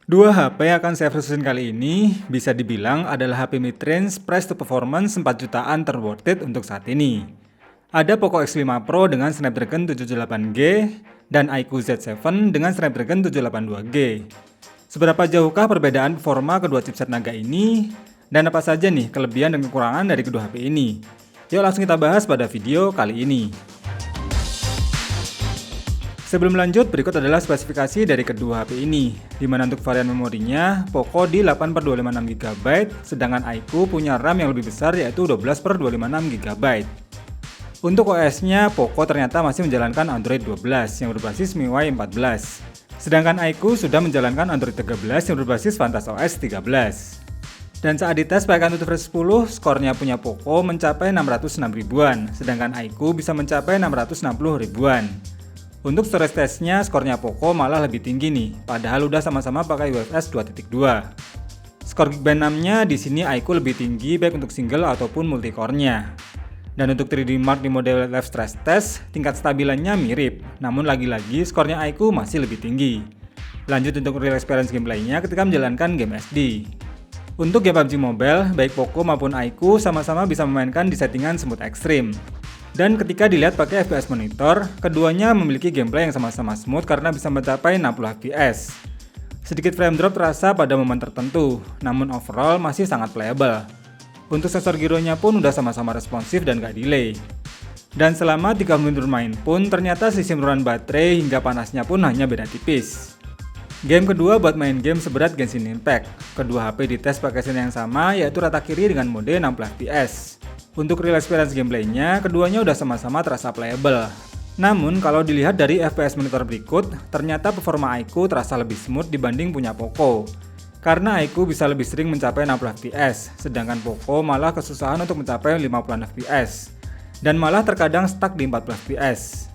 Dua HP yang akan saya versusin kali ini bisa dibilang adalah HP mid-range price to performance 4 jutaan terworth it untuk saat ini. Ada Poco X5 Pro dengan Snapdragon 778G dan iQOO Z7 dengan Snapdragon 782G. Seberapa jauhkah perbedaan performa kedua chipset naga ini? Dan apa saja nih kelebihan dan kekurangan dari kedua HP ini? Yuk langsung kita bahas pada video kali ini. Sebelum lanjut, berikut adalah spesifikasi dari kedua HP ini, di mana untuk varian memorinya, Poco di 8/256GB, sedangkan iQOO punya RAM yang lebih besar yaitu 12/256GB. Untuk OS-nya, Poco ternyata masih menjalankan Android 12 yang berbasis MIUI 14, sedangkan iQOO sudah menjalankan Android 13 yang berbasis VantageOS 13. Dan saat dites pakai AnTuTu Fresh 10, skornya punya Poco mencapai 606 ribuan, sedangkan iQOO bisa mencapai 660 ribuan. Untuk storage testnya, skornya Poco malah lebih tinggi nih, padahal udah sama-sama pakai UFS 2.2. Skor Geekbench 6-nya di sini iQOO lebih tinggi baik untuk single ataupun multi-core-nya. Dan untuk 3D Mark di mode live stress test, tingkat stabilannya mirip, namun lagi-lagi skornya iQOO masih lebih tinggi. Lanjut untuk real experience gameplaynya ketika menjalankan game SD. Untuk game PUBG Mobile, baik Poco maupun iQOO sama-sama bisa memainkan di settingan smooth ekstrim. Dan ketika dilihat pakai FPS monitor, keduanya memiliki gameplay yang sama-sama smooth karena bisa mencapai 60 fps. Sedikit frame drop terasa pada momen tertentu, namun overall masih sangat playable. Untuk sensor gyronya pun udah sama-sama responsif dan gak delay. Dan selama 3 menit bermain pun ternyata sisi penurunan baterai hingga panasnya pun hanya beda tipis. Game kedua buat main game seberat Genshin Impact. Kedua HP dites pakai scene yang sama yaitu rata kiri dengan mode 60 fps. Untuk real experience gameplaynya, keduanya udah sama-sama terasa playable. Namun kalau dilihat dari FPS monitor berikut, ternyata performa iQOO terasa lebih smooth dibanding punya Poco. Karena iQOO bisa lebih sering mencapai 60 fps, sedangkan Poco malah kesusahan untuk mencapai 50 fps. Dan malah terkadang stuck di 40 fps.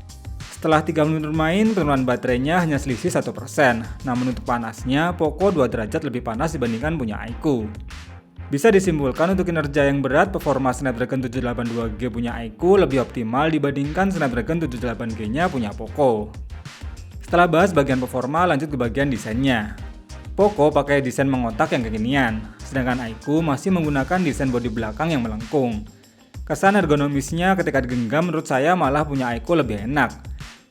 Setelah 3 menit bermain, penurunan baterainya hanya selisih 1%. Namun untuk panasnya, Poco 2 derajat lebih panas dibandingkan punya iQOO. Bisa disimpulkan untuk kinerja yang berat, performa Snapdragon 782G punya iQOO lebih optimal dibandingkan Snapdragon 778G-nya punya Poco. Setelah bahas bagian performa, lanjut ke bagian desainnya. Poco pakai desain mengotak yang kekinian, sedangkan iQOO masih menggunakan desain bodi belakang yang melengkung. Kesan ergonomisnya ketika digenggam menurut saya malah punya iQOO lebih enak.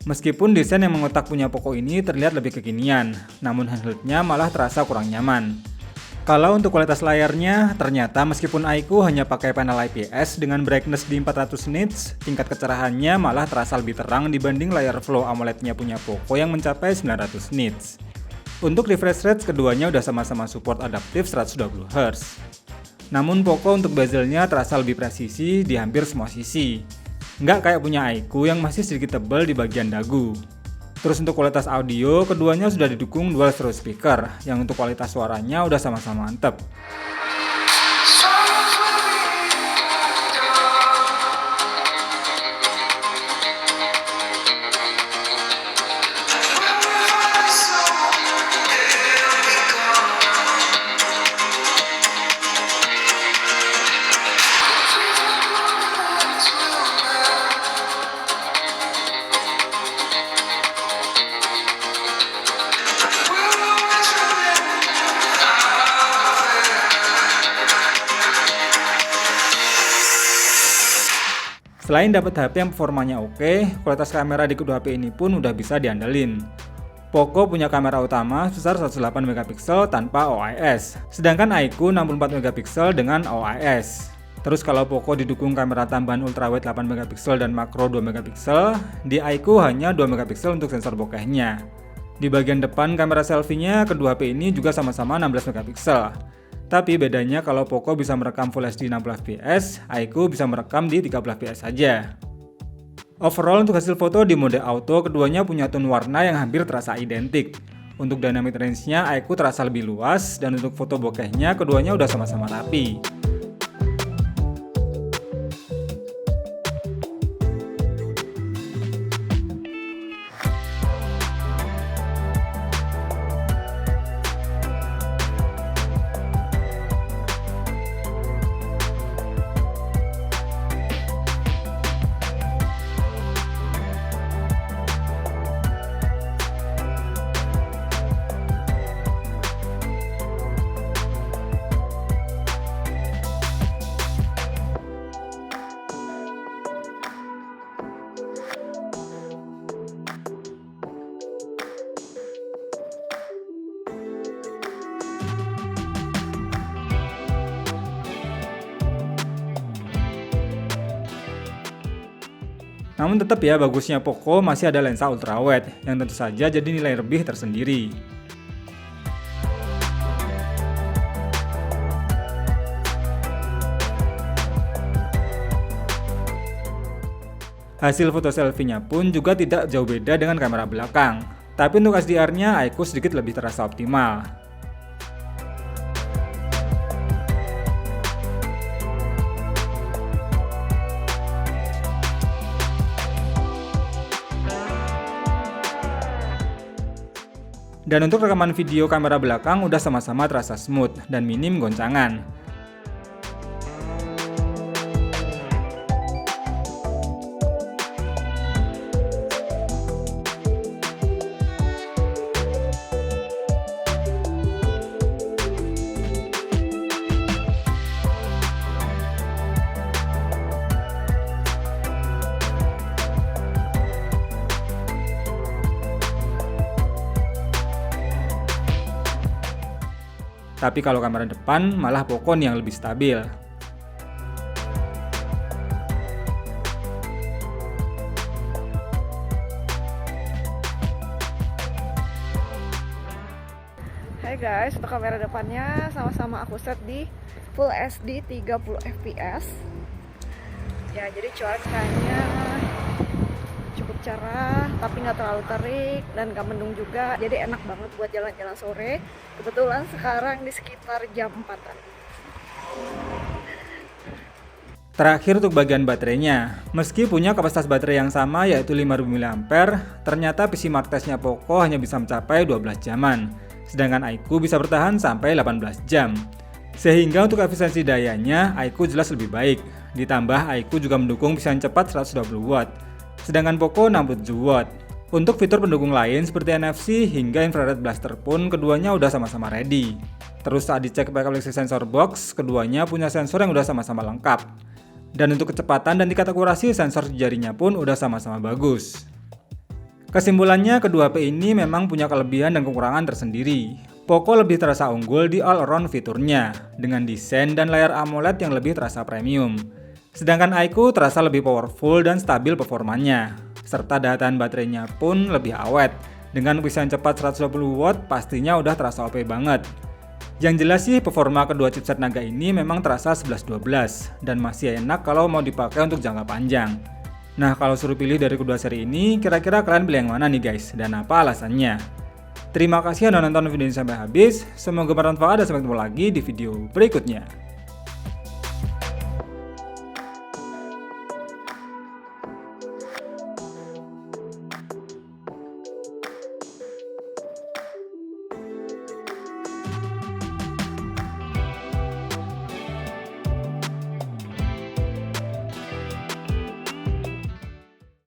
Meskipun desain yang mengotak punya Poco ini terlihat lebih kekinian, namun handheldnya malah terasa kurang nyaman. Kalau untuk kualitas layarnya, ternyata meskipun iQOO hanya pakai panel IPS dengan brightness di 400 nits, tingkat kecerahannya malah terasa lebih terang dibanding layar Flow AMOLED-nya punya Poco yang mencapai 900 nits. Untuk refresh rate, keduanya udah sama-sama support adaptif 120Hz. Namun Poco untuk bezelnya terasa lebih presisi di hampir semua sisi. Nggak kayak punya iQOO yang masih sedikit tebal di bagian dagu. Terus untuk kualitas audio, keduanya sudah didukung dual stereo speaker, yang untuk kualitas suaranya udah sama-sama mantep. Selain dapat HP yang performanya oke, kualitas kamera di kedua HP ini pun udah bisa diandelin. Poco punya kamera utama sebesar 108MP tanpa OIS, sedangkan iQOO 64MP dengan OIS. Terus kalau Poco didukung kamera tambahan ultrawide 8MP dan makro 2MP, di iQOO hanya 2MP untuk sensor bokehnya. Di bagian depan kamera selfie-nya, kedua HP ini juga sama-sama 16MP. Tapi bedanya kalau Poco bisa merekam Full HD 60fps, iQOO bisa merekam di 30fps saja. Overall untuk hasil foto di mode auto, keduanya punya tone warna yang hampir terasa identik. Untuk dynamic range-nya, iQOO terasa lebih luas, dan untuk foto bokehnya, keduanya udah sama-sama rapi. Namun tetap ya, bagusnya Poco masih ada lensa ultrawide yang tentu saja jadi nilai lebih tersendiri. Hasil foto selfie-nya pun juga tidak jauh beda dengan kamera belakang. Tapi untuk HDR-nya iQOO sedikit lebih terasa optimal. Dan untuk rekaman video kamera belakang udah sama-sama terasa smooth dan minim goncangan. Tapi kalau kamera depan malah Poco yang lebih stabil. Hai guys, untuk kamera depannya sama-sama aku set di Full HD 30 fps. Ya, jadi cuacanya cukup cerah, tapi nggak terlalu terik dan nggak mendung juga. Jadi enak banget buat jalan-jalan sore. Kebetulan sekarang di sekitar jam 4-an. Terakhir untuk bagian baterainya, meski punya kapasitas baterai yang sama yaitu 5000 mAh, ternyata PC Mark testnya Poco hanya bisa mencapai 12 jaman, sedangkan iQOO bisa bertahan sampai 18 jam. Sehingga untuk efisiensi dayanya, iQOO jelas lebih baik. Ditambah iQOO juga mendukung pisihan cepat 120 watt, sedangkan Poco 67 watt. Untuk fitur pendukung lain seperti NFC hingga infrared blaster pun keduanya udah sama-sama ready. Terus saat dicek pakai aplikasi sensor box, keduanya punya sensor yang udah sama-sama lengkap. Dan untuk kecepatan dan tingkat akurasi sensor jarinya pun udah sama-sama bagus. Kesimpulannya, kedua HP ini memang punya kelebihan dan kekurangan tersendiri. Poco lebih terasa unggul di all-around fiturnya, dengan desain dan layar AMOLED yang lebih terasa premium. Sedangkan iQOO terasa lebih powerful dan stabil performanya, serta daya tahan baterainya pun lebih awet. Dengan pisihan cepat 120 watt pastinya udah terasa OP banget. Yang jelas sih performa kedua chipset Naga ini memang terasa 11-12 dan masih enak kalau mau dipakai untuk jangka panjang. Nah, kalau suruh pilih dari kedua seri ini, kira-kira kalian pilih yang mana nih guys, dan apa alasannya? Terima kasih sudah nonton video ini sampai habis, semoga bermanfaat dan sampai ketemu lagi di video berikutnya.